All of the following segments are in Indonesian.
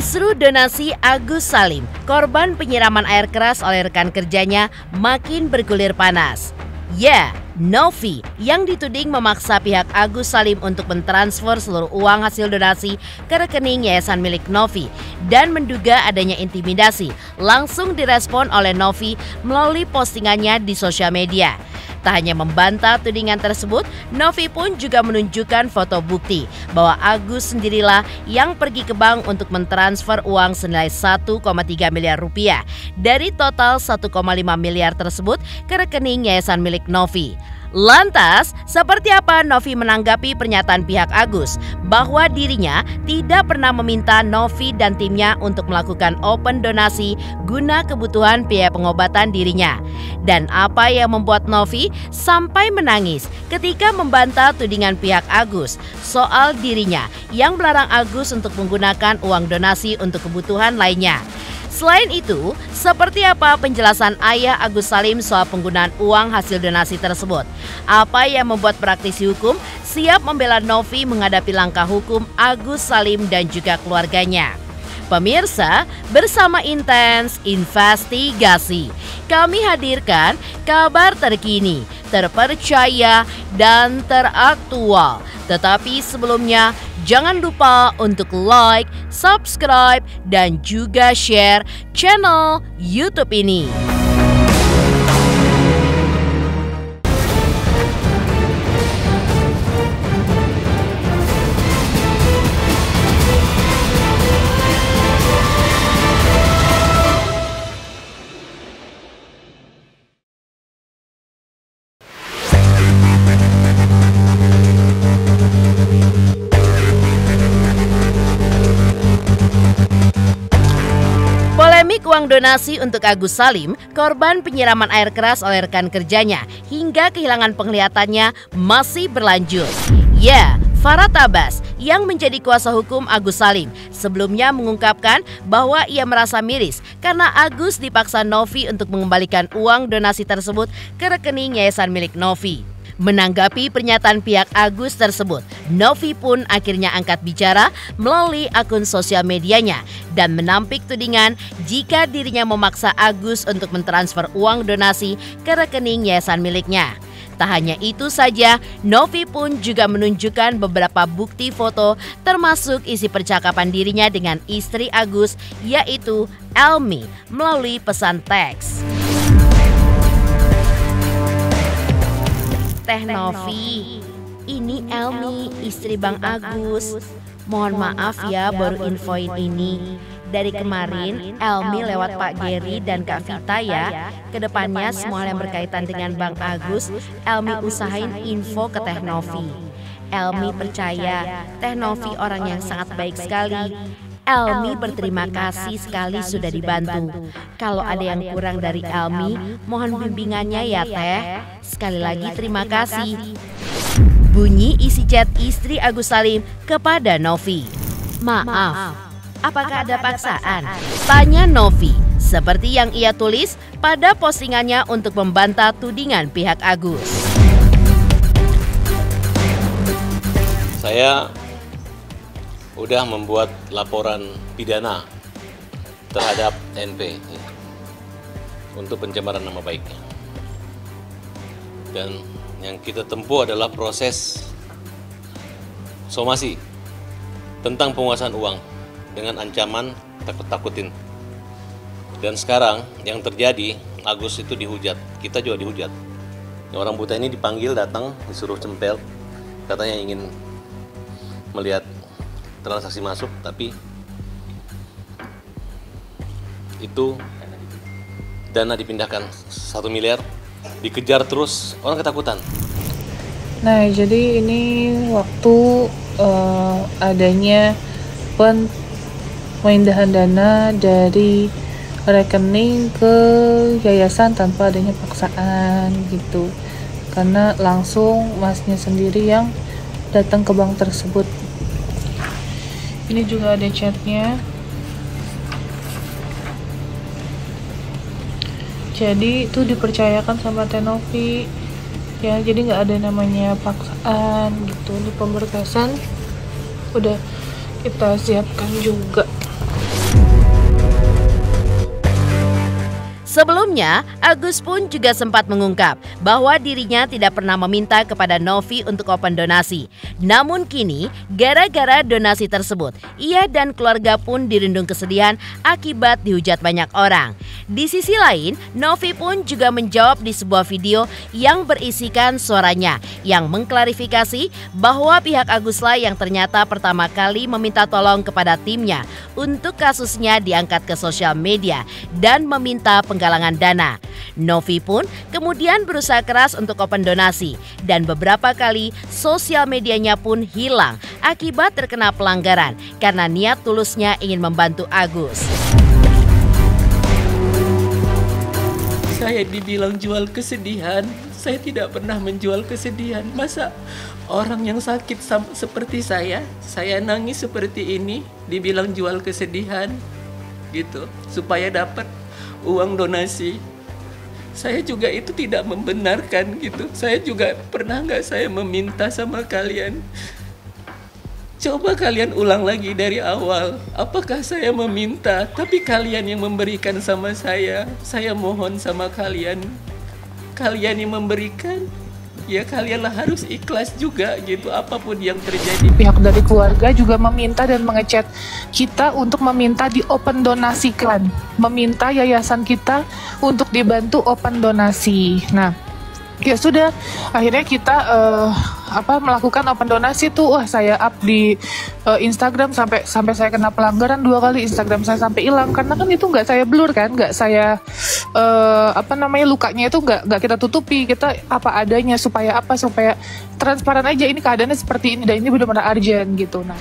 Kisru donasi Agus Salim, korban penyiraman air keras oleh rekan kerjanya, makin bergulir panas. Ya, Novi yang dituding memaksa pihak Agus Salim untuk mentransfer seluruh uang hasil donasi ke rekening yayasan milik Novi dan menduga adanya intimidasi langsung direspon oleh Novi melalui postingannya di sosial media. Tak hanya membantah tudingan tersebut, Novi pun juga menunjukkan foto bukti bahwa Agus sendirilah yang pergi ke bank untuk mentransfer uang senilai 1,3 miliar rupiah dari total 1,5 miliar tersebut ke rekening yayasan milik Novi. Lantas, seperti apa Novi menanggapi pernyataan pihak Agus bahwa dirinya tidak pernah meminta Novi dan timnya untuk melakukan open donasi guna kebutuhan biaya pengobatan dirinya? Dan apa yang membuat Novi sampai menangis ketika membantah tudingan pihak Agus soal dirinya yang melarang Agus untuk menggunakan uang donasi untuk kebutuhan lainnya? Selain itu, seperti apa penjelasan ayah Agus Salim soal penggunaan uang hasil donasi tersebut? Apa yang membuat praktisi hukum siap membela Novi menghadapi langkah hukum Agus Salim dan juga keluarganya? Pemirsa, bersama Intens Investigasi, kami hadirkan kabar terkini, terpercaya, dan teraktual. Tetapi sebelumnya, jangan lupa untuk like, subscribe, dan juga share channel YouTube ini. Polemik uang donasi untuk Agus Salim, korban penyiraman air keras oleh rekan kerjanya hingga kehilangan penglihatannya masih berlanjut. Ya, Farad Abbas yang menjadi kuasa hukum Agus Salim sebelumnya mengungkapkan bahwa ia merasa miris karena Agus dipaksa Novi untuk mengembalikan uang donasi tersebut ke rekening yayasan milik Novi. Menanggapi pernyataan pihak Agus tersebut, Novi pun akhirnya angkat bicara melalui akun sosial medianya dan menampik tudingan jika dirinya memaksa Agus untuk mentransfer uang donasi ke rekening yayasan miliknya. Tak hanya itu saja, Novi pun juga menunjukkan beberapa bukti foto termasuk isi percakapan dirinya dengan istri Agus yaitu Elmi melalui pesan teks. Teh Novi, ini Elmi, istri Bang Agus. Mohon maaf ya baru infoin ini. Dari kemarin Elmi lewat Pak Geri dan Kak Vita ya. Kedepannya semua yang berkaitan dengan Bang Agus, Elmi usahain info ke Teh Novi. Elmi percaya Teh Novi orang yang sangat baik sekali. Elmi berterima kasih sekali sudah dibantu. Kalau ada yang kurang dari Elmi, mohon bimbingannya ya Teh. Sekali lagi terima kasih. Bunyi isi chat istri Agus Salim kepada Novi. Maaf, apakah ada paksaan? Tanya Novi, seperti yang ia tulis pada postingannya untuk membantah tudingan pihak Agus. Saya udah membuat laporan pidana terhadap NP untuk pencemaran nama baiknya. Dan yang kita tempuh adalah proses somasi tentang penguasaan uang dengan ancaman takut-takutin. Dan sekarang yang terjadi, Agus itu dihujat, kita juga dihujat. Orang buta ini dipanggil, datang, disuruh cempel, katanya ingin melihat transaksi masuk, tapi itu dana dipindahkan 1 miliar, dikejar terus, orang ketakutan. Nah, jadi ini waktu adanya pemindahan dana dari rekening ke yayasan tanpa adanya paksaan gitu, karena langsung masnya sendiri yang datang ke bank tersebut. Ini juga ada chatnya. Jadi itu dipercayakan sama Teh Novi ya, jadi nggak ada namanya paksaan gitu. Di pemberkasan udah kita siapkan juga. Sebelumnya, Agus pun juga sempat mengungkap bahwa dirinya tidak pernah meminta kepada Novi untuk open donasi. Namun kini, gara-gara donasi tersebut, ia dan keluarga pun dirundung kesedihan akibat dihujat banyak orang. Di sisi lain, Novi pun juga menjawab di sebuah video yang berisikan suaranya yang mengklarifikasi bahwa pihak Aguslah yang ternyata pertama kali meminta tolong kepada timnya untuk kasusnya diangkat ke sosial media dan meminta penggalangan dana. Novi pun kemudian berusaha keras untuk open donasi dan beberapa kali sosial medianya pun hilang akibat terkena pelanggaran karena niat tulusnya ingin membantu Agus. Saya dibilang jual kesedihan, saya tidak pernah menjual kesedihan. Masa orang yang sakit seperti saya nangis seperti ini, dibilang jual kesedihan gitu, supaya dapat uang donasi. Saya juga itu tidak membenarkan gitu. Saya juga pernah nggak saya meminta sama kalian. Coba kalian ulang lagi dari awal. Apakah saya meminta, tapi kalian yang memberikan sama saya. Saya mohon sama kalian. Kalian yang memberikan, ya kalianlah harus ikhlas juga gitu apapun yang terjadi. Pihak dari keluarga juga meminta dan mengechat kita untuk meminta di open donasikan, meminta yayasan kita untuk dibantu open donasi. Nah, ya sudah, akhirnya kita melakukan open donasi tuh. Wah, saya up di Instagram sampai saya kena pelanggaran 2 kali, Instagram saya sampai hilang karena kan itu nggak saya blur kan, nggak saya lukanya itu nggak kita tutupi, kita apa adanya supaya transparan aja, ini keadaannya seperti ini dan ini benar-benar urgent gitu. Nah,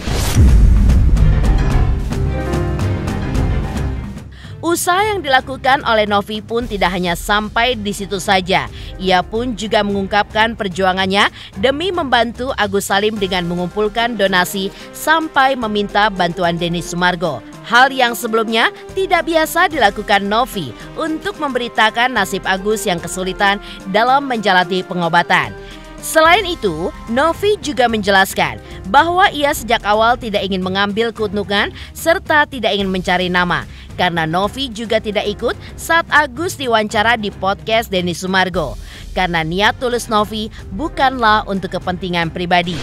usaha yang dilakukan oleh Novi pun tidak hanya sampai di situ saja. Ia pun juga mengungkapkan perjuangannya demi membantu Agus Salim dengan mengumpulkan donasi sampai meminta bantuan Denny Sumargo. Hal yang sebelumnya tidak biasa dilakukan Novi untuk memberitakan nasib Agus yang kesulitan dalam menjalani pengobatan. Selain itu, Novi juga menjelaskan bahwa ia sejak awal tidak ingin mengambil keuntungan serta tidak ingin mencari nama. Karena Novi juga tidak ikut saat Agus diwawancara di podcast Denny Sumargo. Karena niat tulus Novi bukanlah untuk kepentingan pribadi.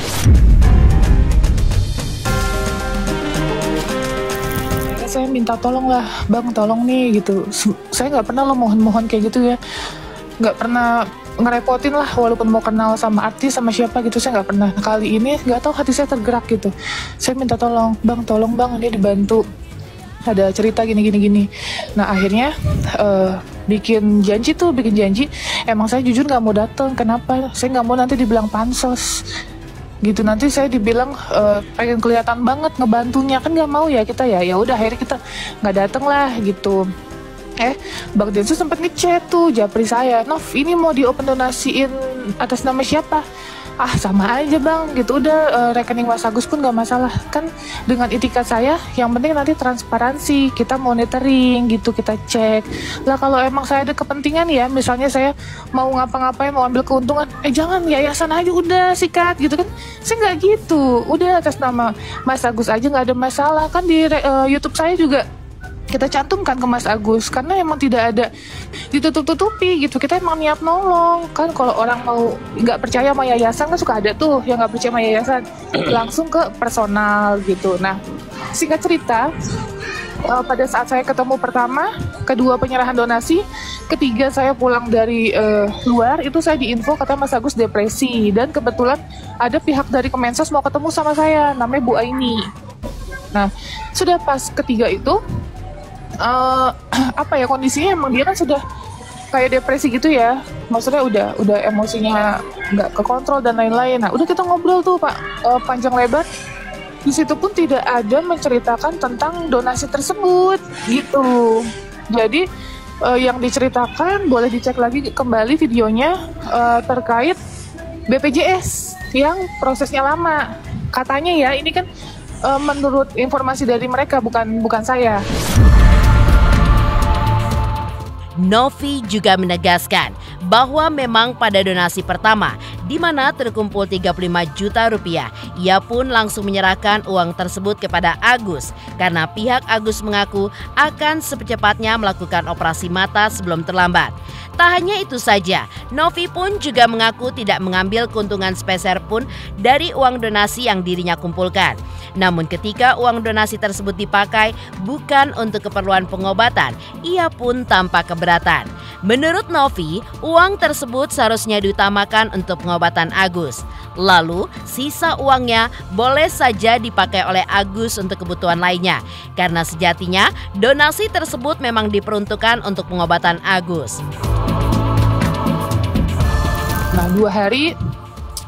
saya minta tolong lah, bang tolong nih gitu. Saya nggak pernah loh mohon-mohon kayak gitu ya, nggak pernah ngerepotin lah, walaupun mau kenal sama artis sama siapa gitu saya nggak pernah. Kali ini nggak tahu hati saya tergerak gitu, saya minta tolong bang ini dibantu, ada cerita gini. Nah akhirnya bikin janji, emang saya jujur nggak mau datang. Kenapa? Saya nggak mau nanti dibilang pansos gitu, nanti saya dibilang pengen kelihatan banget ngebantunya, kan nggak mau ya kita ya. Ya udah akhirnya kita nggak datang lah gitu. Bang Densus sempat ngechat tuh japri saya, Nov ini mau di open donasiin atas nama siapa? Ah sama aja bang gitu, udah rekening Mas Agus pun gak masalah kan, dengan itikat saya yang penting nanti transparansi, kita monitoring gitu, kita cek lah. Kalau emang saya ada kepentingan ya, misalnya saya mau ngapa-ngapain, mau ambil keuntungan, jangan yayasan aja udah sikat gitu kan, saya nggak gitu, udah atas nama Mas Agus aja nggak ada masalah kan. Di YouTube saya juga kita cantumkan ke Mas Agus karena emang tidak ada ditutup-tutupi gitu, kita emang niat nolong kan. Kalau orang mau nggak percaya sama yayasan kan suka ada tuh yang nggak percaya sama yayasan, langsung ke personal gitu. Nah singkat cerita, pada saat saya ketemu pertama, kedua penyerahan donasi, ketiga saya pulang dari luar, itu saya diinfo kata Mas Agus depresi, dan kebetulan ada pihak dari Kemensos mau ketemu sama saya, namanya Bu Aini. Nah sudah pas ketiga itu kondisinya emang dia kan sudah kayak depresi gitu ya, maksudnya udah emosinya nggak kekontrol dan lain-lain. Nah udah kita ngobrol tuh Pak panjang lebar, di situ pun tidak ada menceritakan tentang donasi tersebut gitu. Jadi yang diceritakan boleh dicek lagi kembali videonya terkait BPJS yang prosesnya lama katanya ya. Ini kan menurut informasi dari mereka, bukan saya. Novi juga menegaskan bahwa memang pada donasi pertama di mana terkumpul 35 juta rupiah. Ia pun langsung menyerahkan uang tersebut kepada Agus karena pihak Agus mengaku akan secepatnya melakukan operasi mata sebelum terlambat. Tak hanya itu saja, Novi pun juga mengaku tidak mengambil keuntungan sepeser pun dari uang donasi yang dirinya kumpulkan. Namun ketika uang donasi tersebut dipakai bukan untuk keperluan pengobatan, ia pun tampak keberatan. Menurut Novi, uang tersebut seharusnya diutamakan untuk pengobatan Agus. Lalu, sisa uangnya boleh saja dipakai oleh Agus untuk kebutuhan lainnya. Karena sejatinya, donasi tersebut memang diperuntukkan untuk pengobatan Agus. Nah 2 hari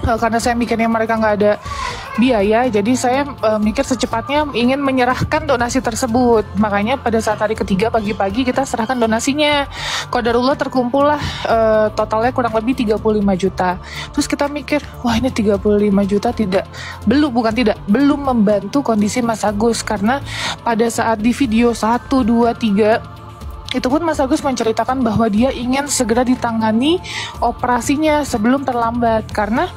karena saya mikirnya mereka nggak ada biaya, jadi saya mikir secepatnya ingin menyerahkan donasi tersebut. Makanya pada saat hari ketiga pagi-pagi kita serahkan donasinya. Qadarullah terkumpullah totalnya kurang lebih 35 juta. Terus kita mikir, wah ini 35 juta belum membantu kondisi Mas Agus. Karena pada saat di video 1, 2, 3 itu pun Mas Agus menceritakan bahwa dia ingin segera ditangani operasinya sebelum terlambat. Karena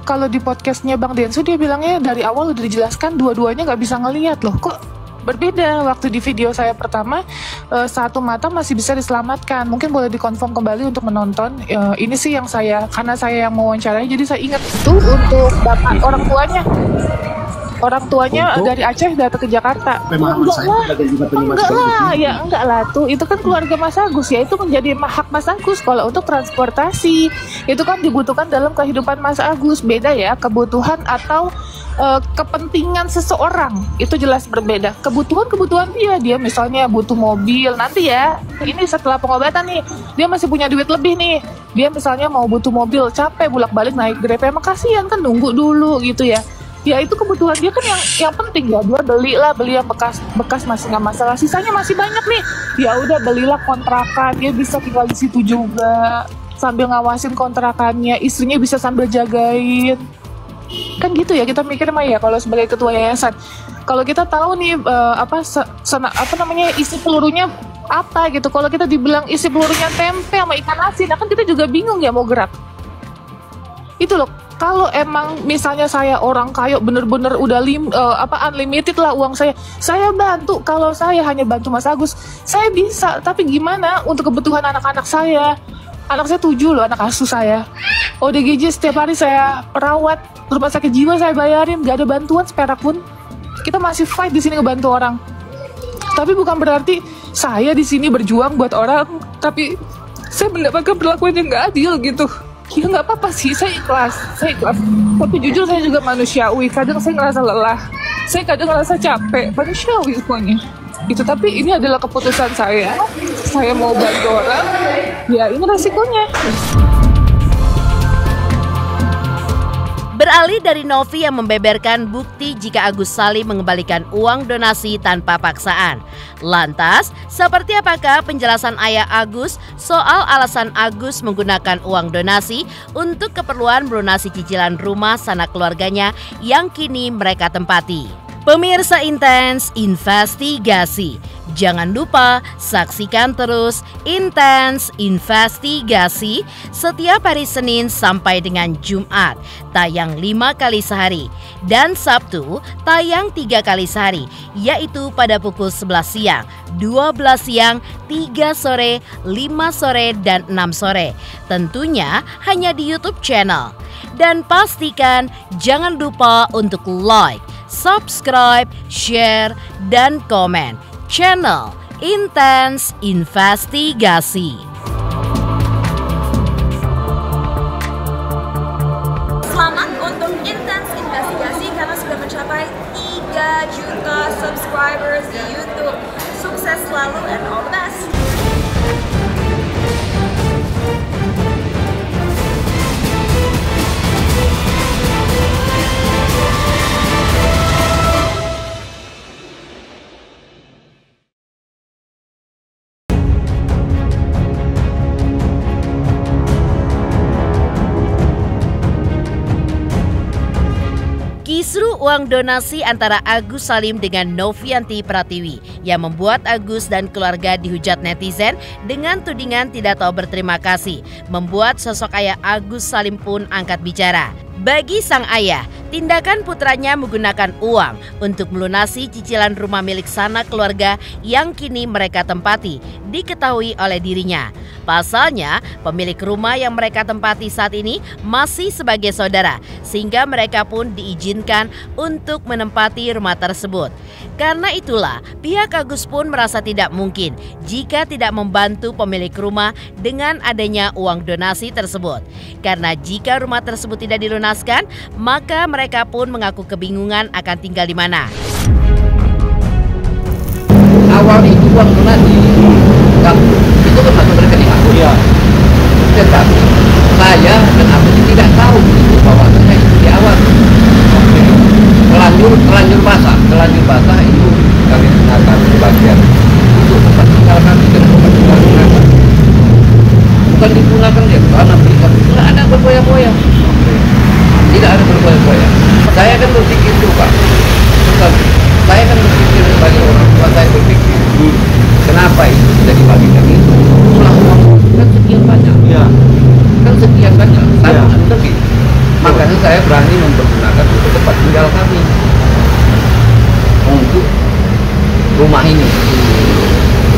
kalau di podcastnya Bang Densu dia bilangnya dari awal udah dijelaskan dua-duanya nggak bisa ngelihat loh. Kok berbeda waktu di video saya pertama satu mata masih bisa diselamatkan. Mungkin boleh dikonfirm kembali untuk menonton. Ini sih yang karena saya yang mewawancarai jadi saya ingat itu untuk bapak orang tuanya dari Aceh datang ke Jakarta. Enggak lah tuh, itu kan keluarga Mas Agus ya, itu menjadi hak Mas Agus. Kalau untuk transportasi itu kan dibutuhkan dalam kehidupan Mas Agus, beda ya kebutuhan atau kepentingan seseorang itu jelas berbeda. Kebutuhan dia misalnya butuh mobil, nanti ya ini setelah pengobatan nih dia masih punya duit lebih nih, dia misalnya mau butuh mobil, capek bolak-balik naik Grab, emang kasihan kan nunggu dulu gitu ya. Ya itu kebutuhan dia kan yang penting ya, dia beli yang bekas masih nggak masalah, sisanya masih banyak nih, ya udah belilah kontrakan, dia bisa tinggal di situ juga sambil ngawasin kontrakannya, istrinya bisa sambil jagain, kan gitu ya kita mikir mah ya. Kalau sebagai ketua yayasan, kalau kita tahu nih isi pelurunya apa gitu, kalau kita dibilang isi pelurunya tempe sama ikan asin, kan kita juga bingung ya mau gerak. Itu loh. Kalau emang misalnya saya orang kaya bener-bener udah unlimited lah uang saya bantu. Kalau saya hanya bantu Mas Agus, saya bisa. Tapi gimana untuk kebutuhan anak-anak saya? Anak saya 7 loh, anak asuh saya. ODGJ setiap hari saya perawat, rumah sakit jiwa saya bayarin, gak ada bantuan seperak pun. Kita masih fight di sini ngebantu orang. Tapi bukan berarti saya di sini berjuang buat orang, tapi saya mendapatkan perlakuan yang gak adil gitu. Ya nggak apa-apa sih, saya ikhlas. Tapi jujur saya juga manusiawi. Kadang saya ngerasa lelah, saya kadang ngerasa capek, manusiawi semuanya. Itu tapi ini adalah keputusan saya. Saya mau bantu orang, ya ini resikonya. Beralih dari Novi yang membeberkan bukti jika Agus Salim mengembalikan uang donasi tanpa paksaan. Lantas, seperti apakah penjelasan ayah Agus soal alasan Agus menggunakan uang donasi untuk keperluan melunasi cicilan rumah sanak keluarganya yang kini mereka tempati? Pemirsa Intens Investigasi, jangan lupa saksikan terus Intens Investigasi setiap hari Senin sampai dengan Jumat, tayang 5 kali sehari, dan Sabtu tayang 3 kali sehari, yaitu pada pukul 11 siang, 12 siang, 3 sore, 5 sore, dan 6 sore. Tentunya hanya di YouTube channel. Dan pastikan jangan lupa untuk like, subscribe, share, dan komen channel Intens Investigasi. Selamat untuk Intens Investigasi karena sudah mencapai 3 juta subscribers di YouTube. Sukses selalu and all the best. Kisruh uang donasi antara Agus Salim dengan Novianti Pratiwi yang membuat Agus dan keluarga dihujat netizen dengan tudingan tidak tahu berterima kasih, membuat sosok ayah Agus Salim pun angkat bicara. Bagi sang ayah, tindakan putranya menggunakan uang untuk melunasi cicilan rumah milik sanak keluarga yang kini mereka tempati diketahui oleh dirinya. Pasalnya, pemilik rumah yang mereka tempati saat ini masih sebagai saudara, sehingga mereka pun diizinkan untuk menempati rumah tersebut. Karena itulah, pihak Agus pun merasa tidak mungkin jika tidak membantu pemilik rumah dengan adanya uang donasi tersebut. Karena jika rumah tersebut tidak dilunaskan, maka mereka pun mengaku kebingungan akan tinggal di mana. Awal itu uang donasi, itu kan masuk rekening aku. Iya. Tetapi saya dan aku tidak tahu bahwa saya itu di awal. Terlanjur basah itu kami gunakan sebagian itu tempat tinggal kami dan tempat tinggal kami. Bukan digunakan dia karena berikan tidak ada berboya-boya. Tidak ada berboya-boya. Saya kan berpikir juga. Saya kan berpikir sebagai orang tua, saya berpikir kenapa itu tidak dibagikan itu? Itulah uang kan sekian banyak. Ya. Kan sekian banyak. Saya lebih. Makanya saya berani mempergunakan untuk tempat tinggal kami untuk rumah ini.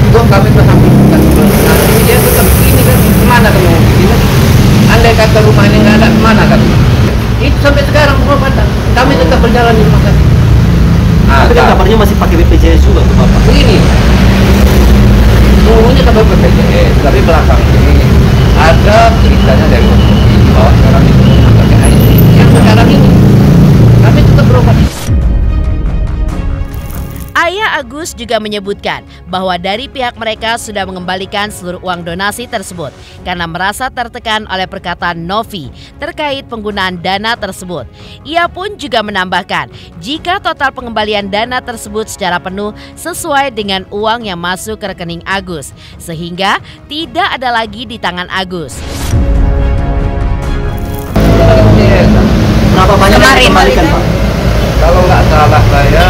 Kok kami bersampingkan dia tetap ini kan kemana kamu mau bikin? Andai kata rumah ini nggak ada, kemana kan? Itu sampai sekarang belum ada. Kami tetap berjalan di rumah sakit. Tapi kan kabarnya masih pakai BPJS juga tuh Bapak. Begini, seluruhnya pakai BPJS, tapi belakang ini ada ceritanya dari bahwa sekarang itu pakai AIC. Yang sekarang ini kami tetap berobat. Ayah Agus juga menyebutkan bahwa dari pihak mereka sudah mengembalikan seluruh uang donasi tersebut karena merasa tertekan oleh perkataan Novi terkait penggunaan dana tersebut. Ia pun juga menambahkan jika total pengembalian dana tersebut secara penuh sesuai dengan uang yang masuk ke rekening Agus, sehingga tidak ada lagi di tangan Agus. Berapa banyak yang dikembalikan Pak? Kalau nggak salah saya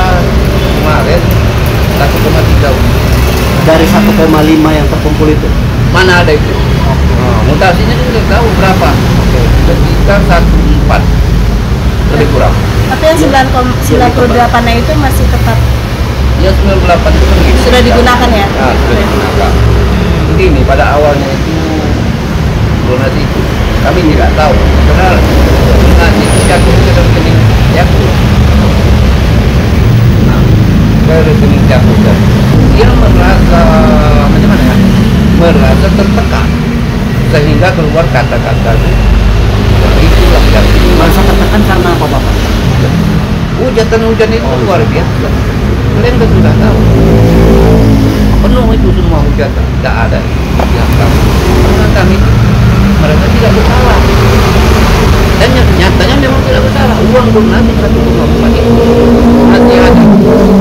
kemarin 1,3 dari 1,5 yang terkumpul itu. mana ada itu? Mutasinya tidak tahu berapa. Sekitar 1,4 lebih kurang. Tapi yang 98-nya itu masih tetap. Ya 98 itu kan Sudah digunakan ya? Nah, sudah digunakan. Begini pada awalnya itu donasi itu kami tidak tahu karena donasi itu jatuh ke rekening Yakult. Ke rekening Yakult dan dia merasa bagaimana ya? Merasa tertekan sehingga keluar kata-kata itulah yang Merasa tertekan karena apa Bapak? hujan itu luar biasa. Kalian kan sudah tahu penuh itu semua hujatan, tidak ada yang tahu karena kami mereka tidak bersalah dan nyatanya memang tidak bersalah. Uang donasi 1,4 itu nanti ada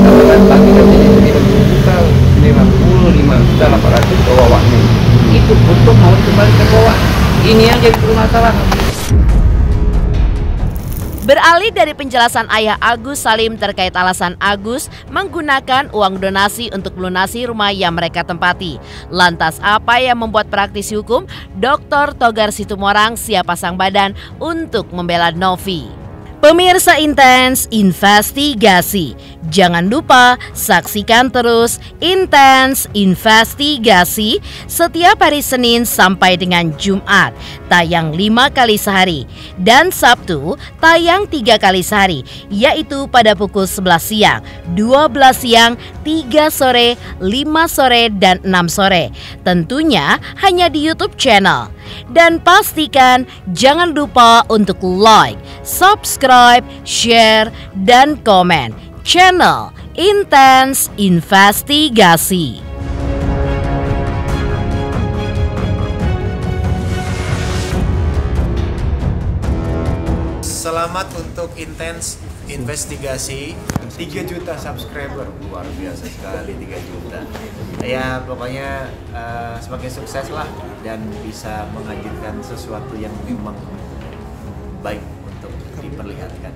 katakan bagikan jadi 55 juta 800 ke bawahnya itu untuk mau dikembalikan ke bawah. Ini yang jadi permasalahan. Beralih dari penjelasan ayah Agus Salim terkait alasan Agus menggunakan uang donasi untuk melunasi rumah yang mereka tempati. Lantas apa yang membuat praktisi hukum Dr. Togar Situmorang siap pasang badan untuk membela Novi? Pemirsa Intens Investigasi, jangan lupa saksikan terus Intens Investigasi setiap hari Senin sampai dengan Jumat, tayang 5 kali sehari, dan Sabtu tayang 3 kali sehari, yaitu pada pukul 11 siang, 12 siang, 3 sore, 5 sore, dan 6 sore. Tentunya hanya di YouTube channel. Dan pastikan jangan lupa untuk like, subscribe, share, dan komen channel Intens Investigasi. Selamat untuk Intens Investigasi 3 juta subscriber, luar biasa sekali 3 juta. Ya pokoknya semakin sukses lah dan bisa menghadirkan sesuatu yang memang baik untuk diperlihatkan.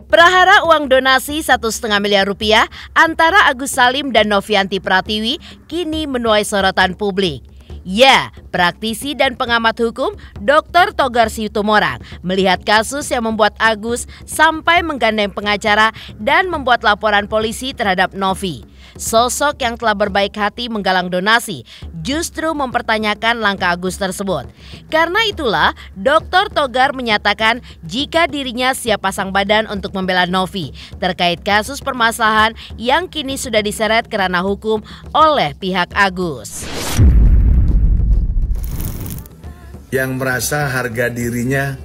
Prahara uang donasi 1,5 miliar rupiah antara Agus Salim dan Novianti Pratiwi kini menuai sorotan publik. Ya, praktisi dan pengamat hukum Dr. Togar Situmorang melihat kasus yang membuat Agus sampai menggandeng pengacara dan membuat laporan polisi terhadap Novi. Sosok yang telah berbaik hati menggalang donasi justru mempertanyakan langkah Agus tersebut. Karena itulah Dr. Togar menyatakan jika dirinya siap pasang badan untuk membela Novi terkait kasus permasalahan yang kini sudah diseret ke ranah hukum oleh pihak Agus. Yang merasa harga dirinya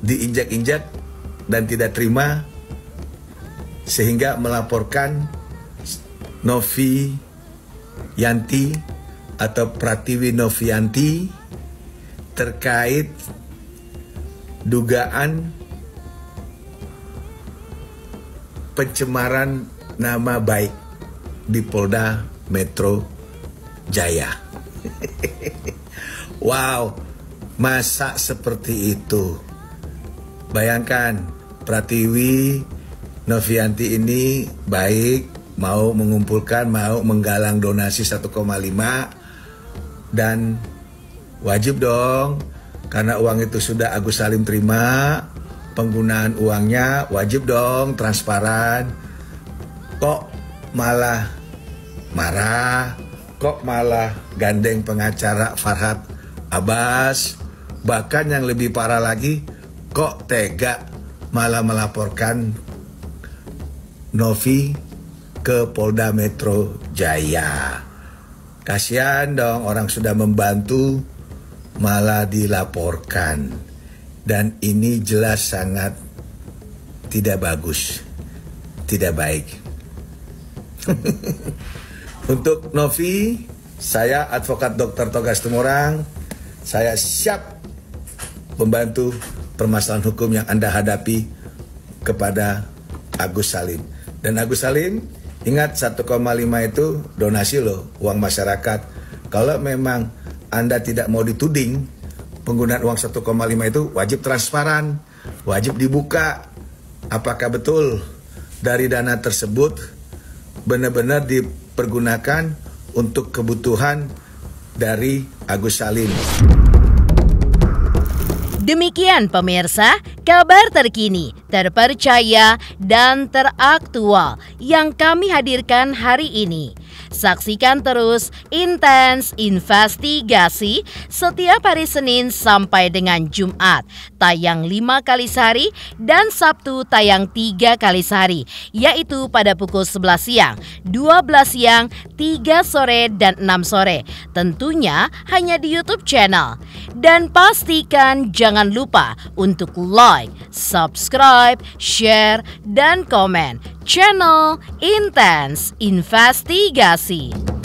diinjak-injak dan tidak terima sehingga melaporkan Novi Yanti atau Pratiwi Novianti terkait dugaan pencemaran nama baik di Polda Metro Jaya. Wow, masa seperti itu? Bayangkan, Pratiwi Novianti ini baik, mau mengumpulkan, mau menggalang donasi 1,5 dan wajib dong, karena uang itu sudah Agus Salim terima, penggunaan uangnya wajib dong transparan. Kok malah marah, kok malah gandeng pengacara Farhad Abbas, bahkan yang lebih parah lagi, kok tega malah melaporkan Novi ke Polda Metro Jaya. Kasihan dong, orang sudah membantu malah dilaporkan. Dan ini jelas sangat tidak bagus, tidak baik. Untuk Novi, saya advokat Dr. Togar Situmorang, saya siap membantu permasalahan hukum yang Anda hadapi kepada Agus Salim. Dan Agus Salim, ingat 1,5 itu donasi loh, uang masyarakat. Kalau memang Anda tidak mau dituding, penggunaan uang 1,5 itu wajib transparan, wajib dibuka. Apakah betul dari dana tersebut benar-benar dipergunakan untuk kebutuhan dari Agus Salim. Demikian pemirsa, kabar terkini, terpercaya, dan teraktual yang kami hadirkan hari ini. Saksikan terus Intens Investigasi setiap hari Senin sampai dengan Jumat, tayang 5 kali sehari dan Sabtu tayang 3 kali sehari, yaitu pada pukul 11 siang, 12 siang, 3 sore, dan 6 sore. Tentunya hanya di YouTube channel. Dan pastikan jangan lupa untuk like, subscribe, share, dan komen channel Intens Investigasi.